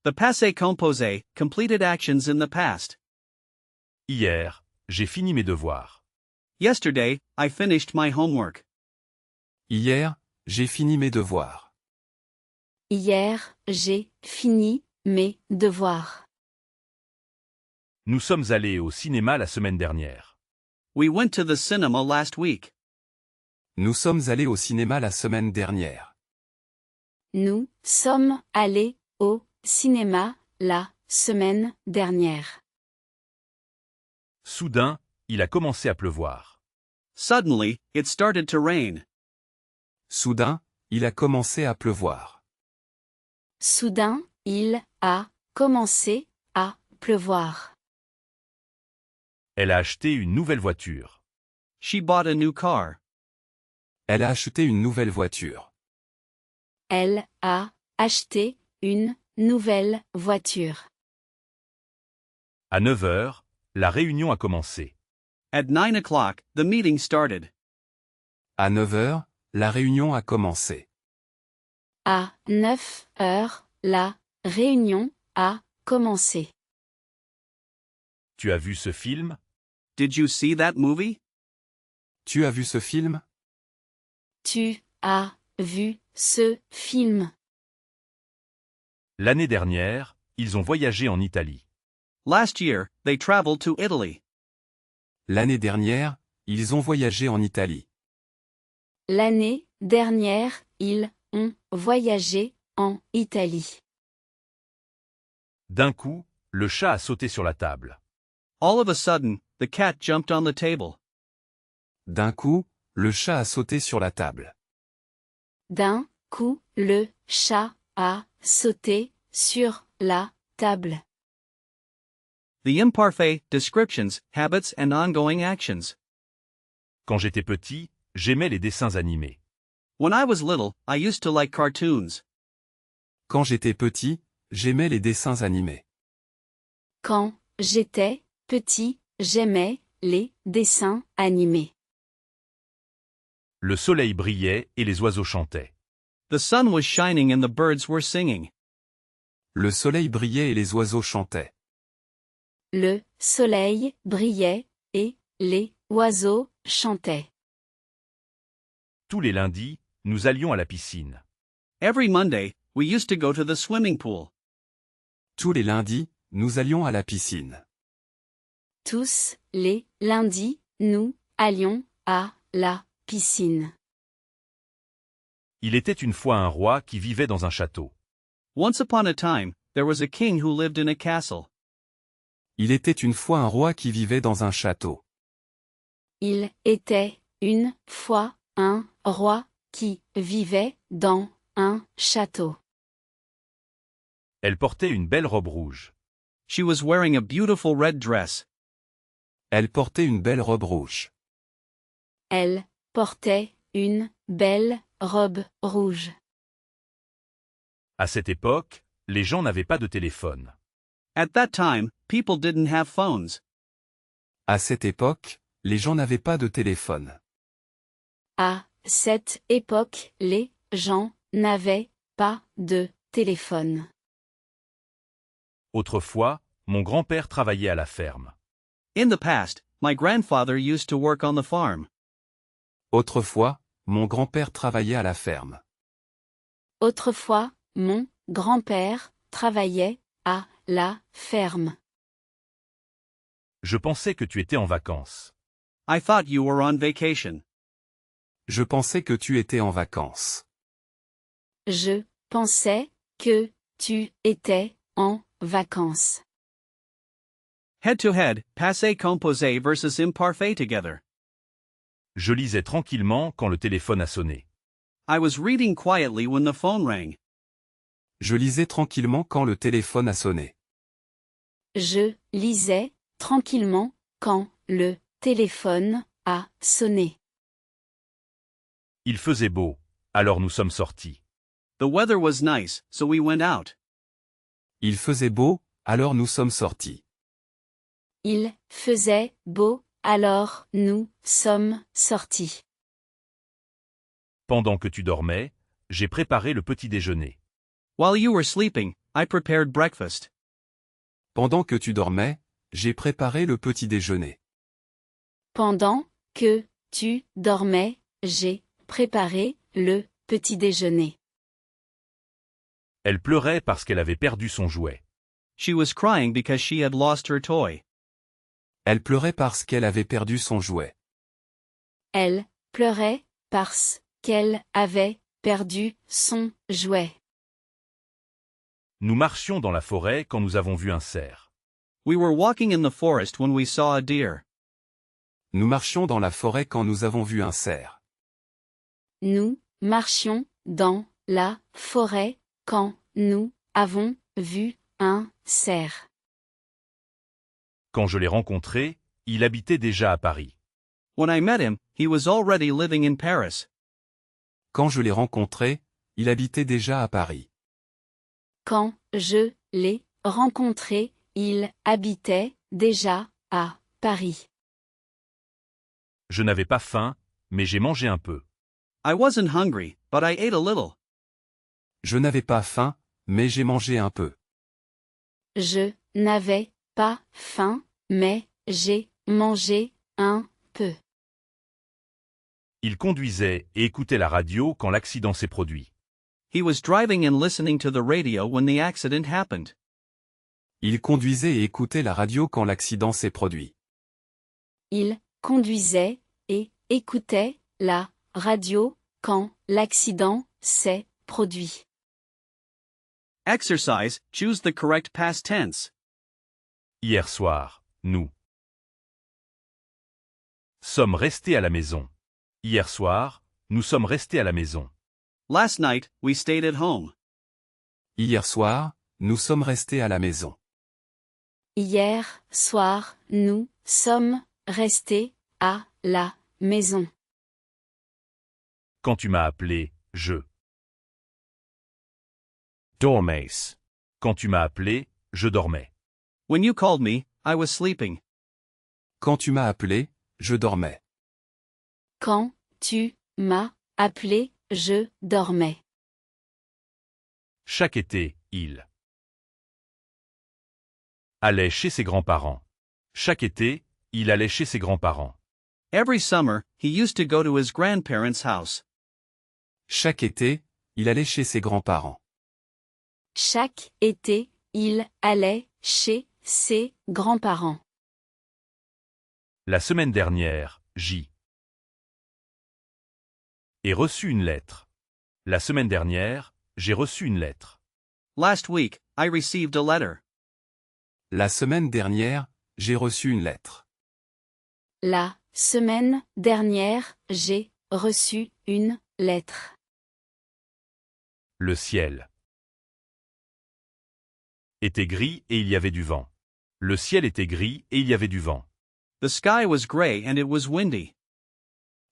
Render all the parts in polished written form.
The passé composé, completed actions in the past. Hier, j'ai fini mes devoirs. Yesterday, I finished my homework. Hier, j'ai fini mes devoirs. Hier, j'ai fini mes devoirs. Nous sommes allés au cinéma la semaine dernière. We went to the cinema last week. Nous sommes allés au cinéma la semaine dernière. Nous sommes allés au cinéma la semaine dernière. Soudain, il a commencé à pleuvoir. Suddenly, it started to rain. Soudain, il a commencé à pleuvoir. Soudain, il a commencé à pleuvoir. Elle a acheté une nouvelle voiture. She bought a new car. Elle a acheté une nouvelle voiture. Elle a acheté une nouvelle voiture. À 9 heures, la réunion a commencé. At 9 o'clock, the meeting started. À 9 heures, la réunion a commencé. À 9 heures, la réunion a commencé. Tu as vu ce film? Did you see that movie? Tu as vu ce film? Tu as vu ce film? L'année dernière, ils ont voyagé en Italie. Last year, they traveled to Italy. L'année dernière, ils ont voyagé en Italie. L'année dernière, ils ont voyagé en Italie. D'un coup, le chat a sauté sur la table. All of a sudden, the cat jumped on the table. D'un coup, le chat a sauté sur la table. D'un coup, le chat a sauté sur la table. The imparfait, descriptions, habits and ongoing actions. Quand j'étais petit, j'aimais les dessins animés. When I was little, I used to like cartoons. Quand j'étais petit, j'aimais les dessins animés. Quand j'étais petit, j'aimais les dessins animés. Le soleil brillait et les oiseaux chantaient. The sun was shining and the birds were singing. Le soleil brillait et les oiseaux chantaient. Le soleil brillait et les oiseaux chantaient. Tous les lundis, nous allions à la piscine. Every Monday, we used to go to the swimming pool. Tous les lundis, nous allions à la piscine. Tous les lundis, nous allions à la piscine. Il était une fois un roi qui vivait dans un château. Once upon a time, there was a king who lived in a castle. Il était une fois un roi qui vivait dans un château. Il était une fois un roi qui vivait dans un château. Elle portait une belle robe rouge. She was wearing a beautiful red dress. Elle portait une belle robe rouge. Elle portait une belle robe rouge. À cette époque, les gens n'avaient pas de téléphone. At that time, people didn't have phones. À cette époque, les gens n'avaient pas de téléphone. À cette époque, les gens n'avaient pas de téléphone. Autrefois, mon grand-père travaillait à la ferme. In the past, my grandfather used to work on the farm. Autrefois, mon grand-père travaillait à la ferme. Autrefois, mon grand-père travaillait à la ferme. Je pensais que tu étais en vacances. I thought you were on vacation. Je pensais que tu étais en vacances. Je pensais que tu étais en vacances. Head-to-head, passé composé versus imparfait together. Je lisais tranquillement quand le téléphone a sonné. I was reading quietly when the phone rang. Je lisais tranquillement quand le téléphone a sonné. Je lisais tranquillement quand le téléphone a sonné. Il faisait beau, alors nous sommes sortis. The weather was nice, so we went out. Il faisait beau, alors nous sommes sortis. Il faisait beau, alors nous sommes sortis. Pendant que tu dormais, j'ai préparé le petit déjeuner. While you were sleeping, I prepared breakfast. Pendant que tu dormais, j'ai préparé le petit déjeuner. Pendant que tu dormais, j'ai préparé le petit déjeuner. Elle pleurait parce qu'elle avait perdu son jouet. She was crying because she had lost her toy. Elle pleurait parce qu'elle avait perdu son jouet. Elle pleurait parce qu'elle avait perdu son jouet. Nous marchions dans la forêt quand nous avons vu un cerf. We were walking in the forest when we saw a deer. Nous marchions dans la forêt quand nous avons vu un cerf. Nous marchions dans la forêt quand nous avons vu un cerf. Quand je l'ai rencontré, il habitait déjà à Paris. When I met him, he was already living in Paris. Quand je l'ai rencontré, il habitait déjà à Paris. Quand je l'ai rencontré, il habitait déjà à Paris. Je n'avais pas faim, mais j'ai mangé un peu. I wasn't hungry, but I ate a little. Je n'avais pas faim, mais j'ai mangé un peu. Je n'avais pas faim, mais j'ai mangé un peu. Il conduisait et écoutait la radio quand l'accident s'est produit. He was driving and listening to the radio when the accident happened. Il conduisait et écoutait la radio quand l'accident s'est produit. Il conduisait et écoutait la radio quand l'accident s'est produit. Exercise, choose the correct past tense. Hier soir, nous sommes restés à la maison. Hier soir, nous sommes restés à la maison. Last night, we stayed at home. Hier soir, nous sommes restés à la maison. Hier soir, nous sommes restés à la maison. Quand tu m'as appelé, je dormais. Quand tu m'as appelé, je dormais. When you called me, I was sleeping. Quand tu m'as appelé, je dormais. Quand tu m'as appelé, je dormais. Chaque été, il allait chez ses grands-parents. Chaque été, il allait chez ses grands-parents. Every summer, he used to go to his grandparents' house. Chaque été, il allait chez ses grands-parents. Chaque été, il allait chez ses grands-parents. La semaine dernière, j'ai reçu une lettre. La semaine dernière, j'ai reçu une lettre. Last week, I received a letter. La semaine dernière, j'ai reçu une lettre. La semaine dernière, j'ai reçu une lettre. Le ciel était gris et il y avait du vent. Le ciel était gris et il y avait du vent. The sky was gray and it was windy.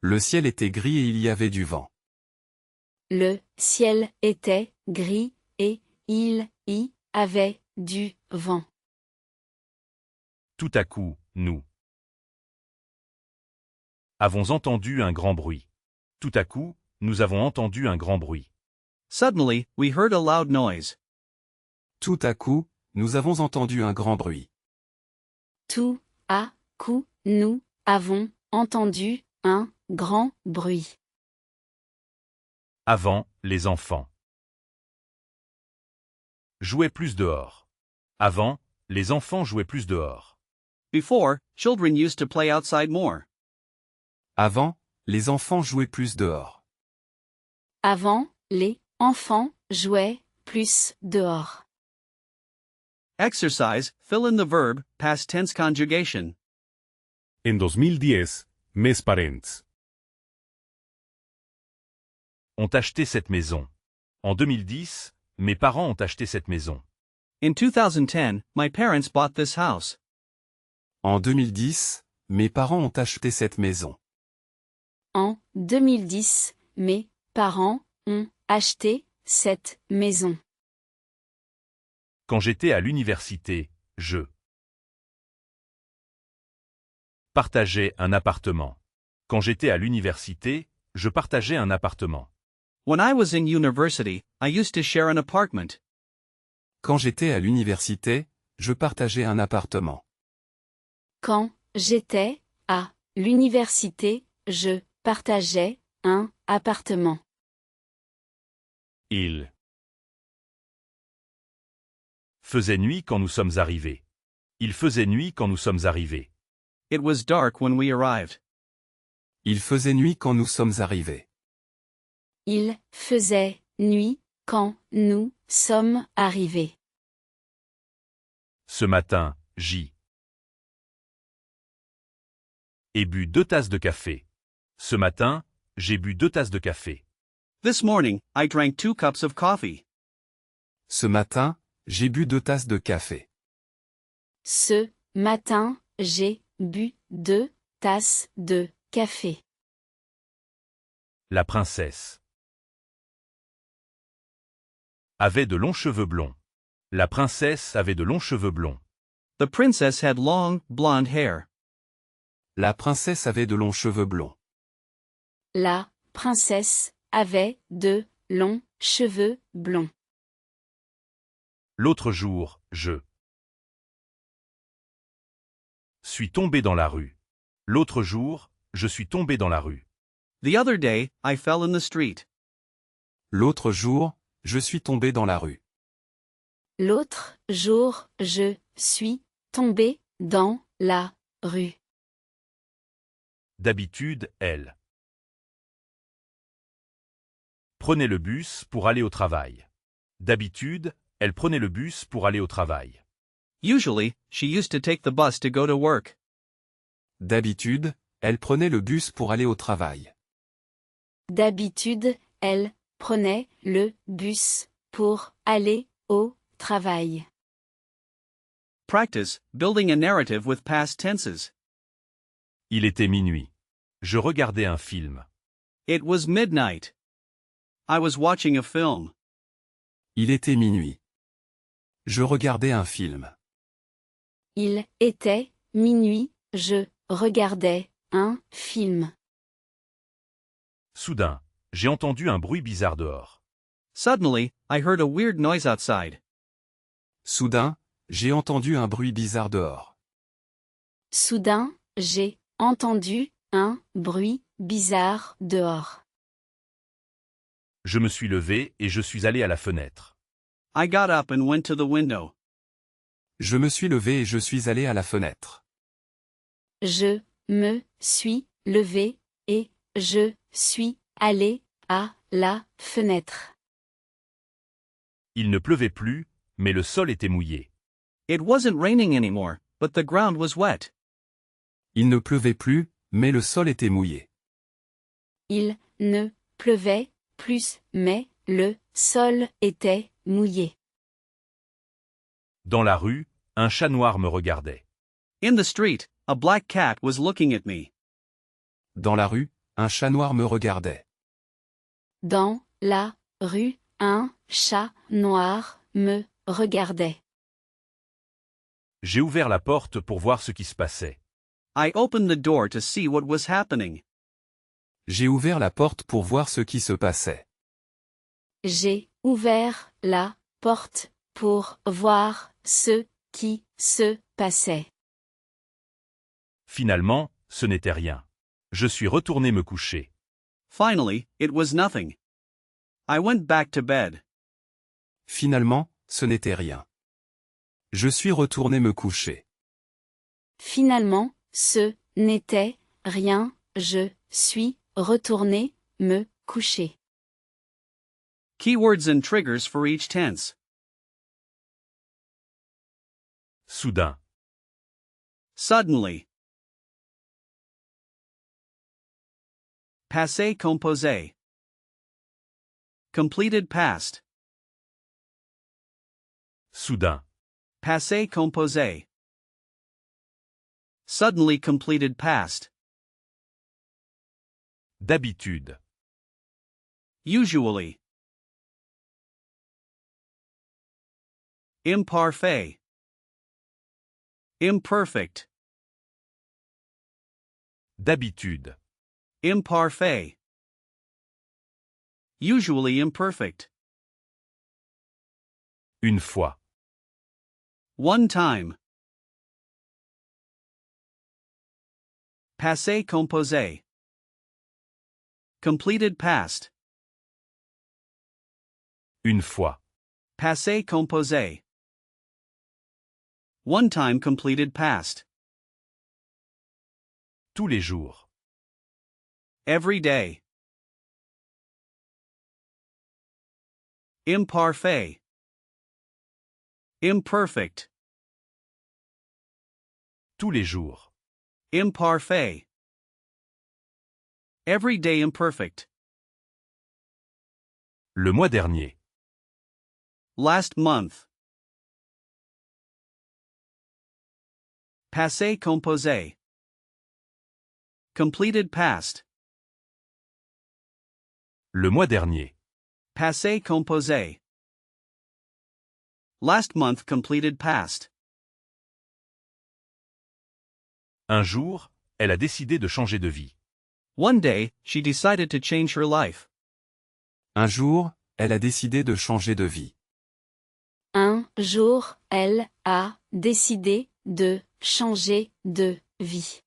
Le ciel était gris et il y avait du vent. Le ciel était gris et il y avait du vent. Tout à coup, nous avons entendu un grand bruit. Tout à coup, nous avons entendu un grand bruit. Suddenly, we heard a loud noise. Tout à coup, nous avons entendu un grand bruit. Tout à coup, nous avons entendu un grand bruit. Avant, les enfants jouaient plus dehors. Avant, les enfants jouaient plus dehors. Before, children used to play outside more. Avant, les enfants jouaient plus dehors. Avant, les enfants jouaient plus dehors. Exercise, fill in the verb, past tense conjugation. En 2010, mes parents Ont acheté cette maison. En 2010, mes parents ont acheté cette maison. In 2010, my parents bought this house. En 2010, mes parents ont acheté cette maison. En 2010, mes parents ont acheté cette maison. Quand j'étais à l'université, je partageais un appartement. Quand j'étais à l'université, je partageais un appartement. When I was in university, I used to share an apartment. Quand j'étais à l'université, je partageais un appartement. Quand j'étais à l'université, je partageais un appartement. Il faisait nuit quand nous sommes arrivés. Il faisait nuit quand nous sommes arrivés. It was dark when we arrived. Il faisait nuit quand nous sommes arrivés. Il faisait nuit quand nous sommes arrivés. Ce matin, ai bu 2 tasses de café. Ce matin, j'ai bu 2 tasses de café. This morning, I drank 2 cups of coffee. Ce matin, j'ai bu 2 tasses de café. Ce matin, j'ai bu 2 tasses de café. La princesse avait de longs cheveux blonds. La princesse avait de longs cheveux blonds. The princess had long, blonde hair. La princesse avait de longs cheveux blonds. La princesse avait de longs cheveux blonds. L'autre jour, je suis tombé dans la rue. L'autre jour, je suis tombé dans la rue. The other day, I fell in the street. L'autre jour, je suis tombé dans la rue. L'autre jour, je suis tombé dans la rue. D'habitude, elle prenait le bus pour aller au travail. D'habitude, elle prenait le bus pour aller au travail. Usually, she used to take the bus to go to work. D'habitude, elle prenait le bus pour aller au travail. D'habitude, elle prenait le bus pour aller au travail. Practice, building a narrative with past tenses. Il était minuit. Je regardais un film. It was midnight. I was watching a film. Il était minuit. Je regardais un film. Il était minuit, je regardais un film. Soudain, j'ai entendu un bruit bizarre dehors. Suddenly, I heard a weird noise outside. Soudain, j'ai entendu un bruit bizarre dehors. Soudain, j'ai entendu un bruit bizarre dehors. Je me suis levé et je suis allé à la fenêtre. I got up and went to the window. Je me suis levé et je suis allé à la fenêtre. Je me suis levé et je suis allé à la fenêtre. Il ne pleuvait plus, mais le sol était mouillé. It wasn't raining anymore, but the ground was wet. Il ne pleuvait plus, mais le sol était mouillé. Il ne pleuvait plus, mais le sol était mouillé. Dans la rue, un chat noir me regardait. In the street, a black cat was looking at me. Dans la rue, un chat noir me regardait. Dans la rue, un chat noir me regardait. J'ai ouvert la porte pour voir ce qui se passait. I opened the door to see what was happening. J'ai ouvert la porte pour voir ce qui se passait. J'ai ouvert la porte pour voir ce qui se passait. Finalement, ce n'était rien. Je suis retourné me coucher. Finally, it was nothing. I went back to bed. Finalement, ce n'était rien. Je suis retourné me coucher. Finalement, ce n'était rien, je suis retourné me coucher. Keywords and triggers for each tense. Soudain, Suddenly. Passé composé. Completed past. soudain, Passé composé. Suddenly completed past. d'habitude, Usually. Imparfait. Imperfect. d'habitude, Imparfait. Usually imperfect. une fois. One time. Passé composé. Completed past. Une fois. Passé composé. One time completed past. Tous les jours. Every day. Imparfait. Imperfect. Tous les jours. Imparfait. Everyday imperfect. Le mois dernier. Last month. Passé composé. Completed past. Le mois dernier. Passé composé. Last month completed past. Un jour, elle a décidé de changer de vie. One day, she decided to change her life. Un jour, elle a décidé de changer de vie. Un jour, elle a décidé de changer de vie.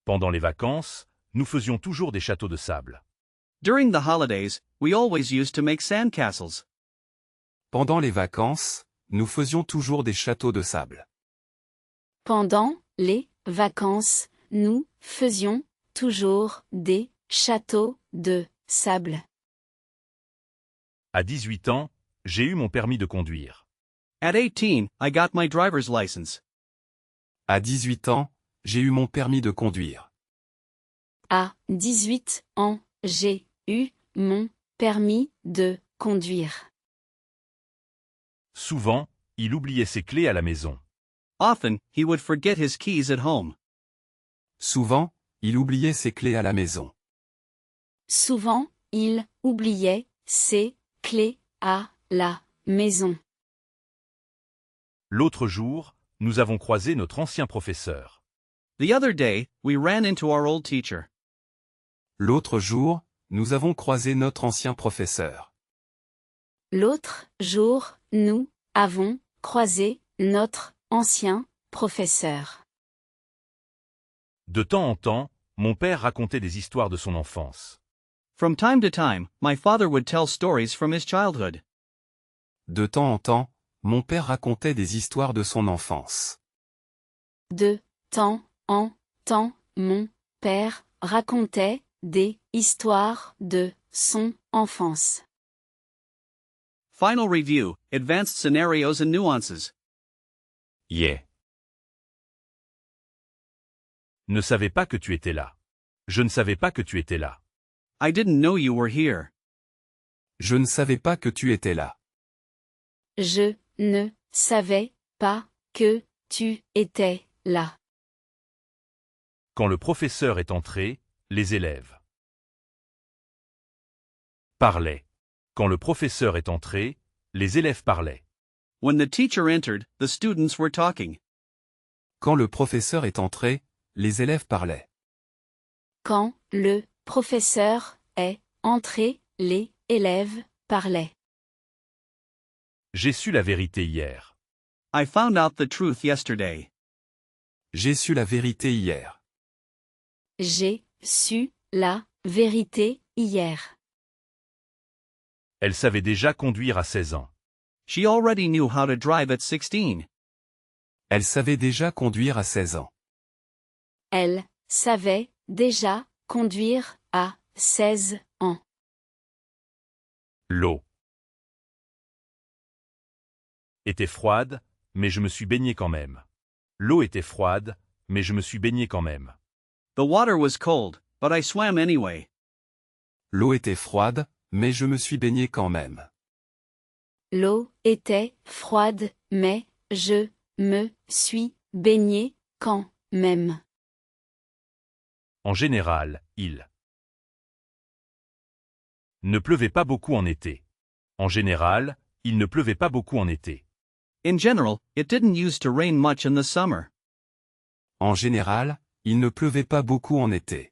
Pendant les vacances, nous faisions toujours des châteaux de sable. During the holidays, we always used to make sandcastles. Pendant les vacances, nous faisions toujours des châteaux de sable. Pendant les vacances, nous faisions toujours des châteaux de sable. À 18 ans, j'ai eu mon permis de conduire. At 18, I got my driver's license. À 18 ans, j'ai eu mon permis de conduire. À 18 ans, j'ai eu mon permis de conduire. Souvent, il oubliait ses clés à la maison. Often, he would forget his keys at home. Souvent, il oubliait ses clés à la maison. Souvent, il oubliait ses clés à la maison. L'autre jour, nous avons croisé notre ancien professeur. The other day, we ran into our old teacher. L'autre jour, nous avons croisé notre ancien professeur. L'autre jour, nous avons croisé notre ancien professeur. De temps en temps, mon père racontait des histoires de son enfance. From time to time, my father would tell stories from his childhood. De temps en temps, mon père racontait des histoires de son enfance. De temps en temps, mon père racontait des histoires de son enfance. Final review, advanced scenarios and nuances. Yeah. Ne savais pas que tu étais là. Je ne savais pas que tu étais là. I didn't know you were here. Je ne savais pas que tu étais là. Je ne savais pas que tu étais là. Quand le professeur est entré, les élèves parlaient. Quand le professeur est entré, les élèves parlaient. When the teacher entered, the students were talking. Quand le professeur est entré, les élèves parlaient. Quand le professeur est entré, les élèves parlaient. J'ai su la vérité hier. I found out the truth yesterday. J'ai su la vérité hier. J'ai su la vérité hier. Elle savait déjà conduire à 16 ans. She already knew how to drive at 16. Elle savait déjà conduire à 16 ans. Elle savait déjà conduire à 16 ans. L'eau était froide, mais je me suis baigné quand même. L'eau était froide, mais je me suis baigné quand même. The water was cold, but I swam anyway. L'eau était froide, mais je me suis baigné quand même. L'eau était froide, mais je me suis baigné quand même. En général, il ne pleuvait pas beaucoup en été. En général, il ne pleuvait pas beaucoup en été. In general, it didn't use to rain much in the summer. En général, il ne pleuvait pas beaucoup en été.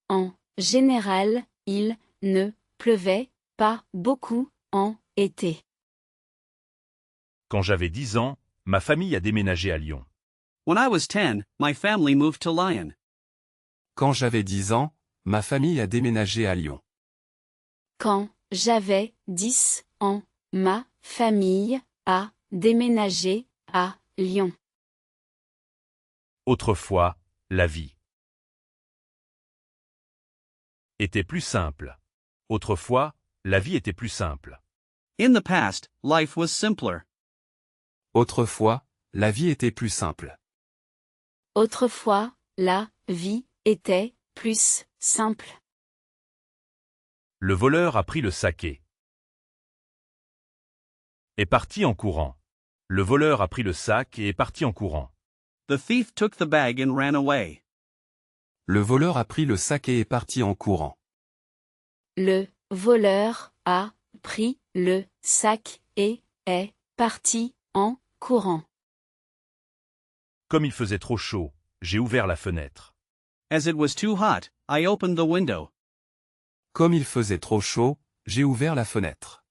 En général, il ne pleuvait pas beaucoup en été. Quand j'avais 10 ans, ma famille a déménagé à Lyon. When I was 10, my family moved to Lyon. Quand j'avais 10 ans, ma famille a déménagé à Lyon. Quand j'avais 10 ans, ma famille a déménagé à Lyon. Autrefois, la vie était plus simple. Autrefois, la vie était plus simple. In the past, life was simpler. Autrefois, la vie était plus simple. Autrefois, la vie était plus simple. Le voleur a pris le saké. Est parti en courant. Le voleur a pris le sac et est parti en courant. The thief took the bag and ran away. Le voleur a pris le sac et est parti en courant. Le voleur a pris le sac et est parti en courant. Comme il faisait trop chaud, j'ai ouvert la fenêtre. As it was too hot, I opened the window. Comme il faisait trop chaud, j'ai ouvert la fenêtre.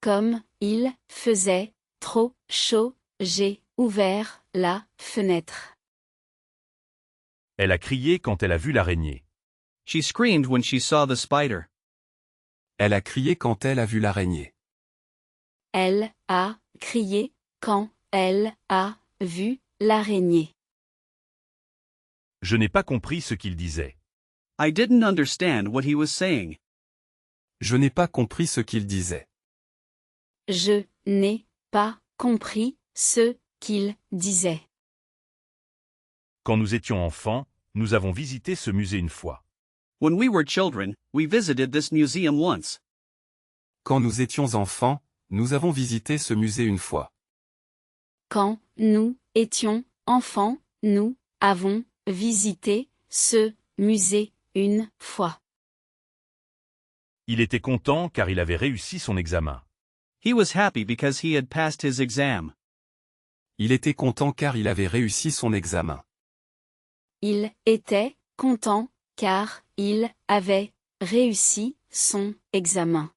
Comme il faisait trop chaud, j'ai ouvert la fenêtre. Elle a crié quand elle a vu l'araignée. She screamed when she saw the spider. Elle a crié quand elle a vu l'araignée. Elle a crié quand elle a vu l'araignée. Je n'ai pas compris ce qu'il disait. I didn't understand what he was saying. Je n'ai pas compris ce qu'il disait. Je n'ai pas compris ce qu'il disait. Quand nous étions enfants, nous avons visité ce musée une fois. When we were children, we visited this museum once. Quand nous étions enfants, nous avons visité ce musée une fois. Quand nous étions enfants, nous avons visité ce musée une fois. Il était content car il avait réussi son examen. He was happy because he had passed his exam. Il était content car il avait réussi son examen. Il était content car il avait réussi son examen.